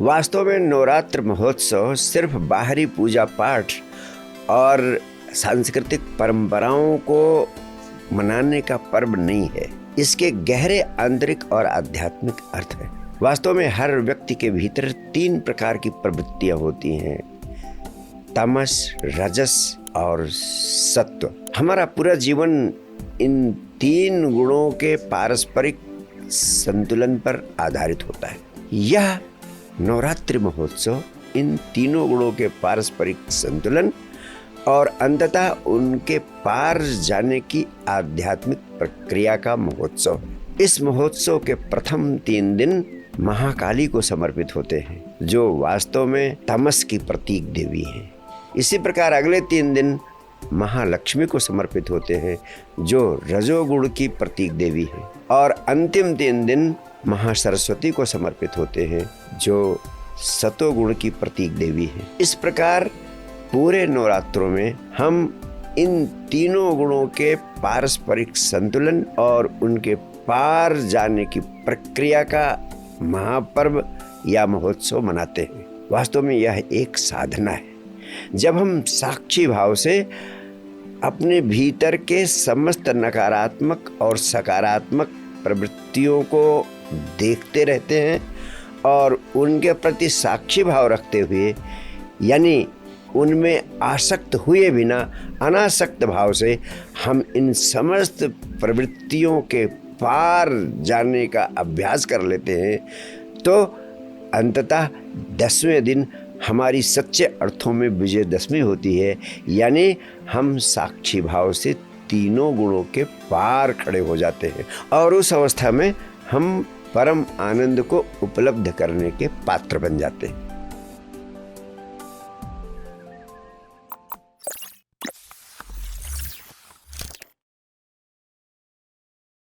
वास्तव में नवरात्र महोत्सव सिर्फ बाहरी पूजा पाठ और सांस्कृतिक परंपराओं को मनाने का पर्व नहीं है। इसके गहरे आंतरिक और आध्यात्मिक अर्थ है। वास्तव में हर व्यक्ति के भीतर 3 प्रकार की प्रवृत्तियां होती हैं: तमस, रजस और सत्व। हमारा पूरा जीवन इन 3 गुणों के पारस्परिक संतुलन पर आधारित होता है। यह नवरात्रि महोत्सव इन तीनों गुणों के पारस्परिक संतुलन और अंततः उनके पार जाने की आध्यात्मिक प्रक्रिया का महोत्सव है। इस महोत्सव के प्रथम 3 दिन महाकाली को समर्पित होते हैं, जो वास्तव में तमस की प्रतीक देवी हैं। इसी प्रकार अगले 3 दिन महालक्ष्मी को समर्पित होते हैं, जो रजोगुण की प्रतीक देवी है, और अंतिम 3 दिन महासरस्वती को समर्पित होते हैं, जो सतोगुण की प्रतीक देवी है। इस प्रकार पूरे नवरात्रों में हम इन तीनों गुणों के पारस्परिक संतुलन और उनके पार जाने की प्रक्रिया का महापर्व या महोत्सव मनाते हैं। वास्तव में यह एक साधना है। जब हम साक्षी भाव से अपने भीतर के समस्त नकारात्मक और सकारात्मक प्रवृत्तियों को देखते रहते हैं और उनके प्रति साक्षी भाव रखते हुए, यानी उनमें आसक्त हुए बिना अनासक्त भाव से हम इन समस्त प्रवृत्तियों के पार जाने का अभ्यास कर लेते हैं, तो अंततः 10वें दिन हमारी सच्चे अर्थों में विजयदशमी होती है। यानी हम साक्षी भाव से तीनों गुणों के पार खड़े हो जाते हैं और उस अवस्था में हम परम आनंद को उपलब्ध करने के पात्र बन जाते हैं।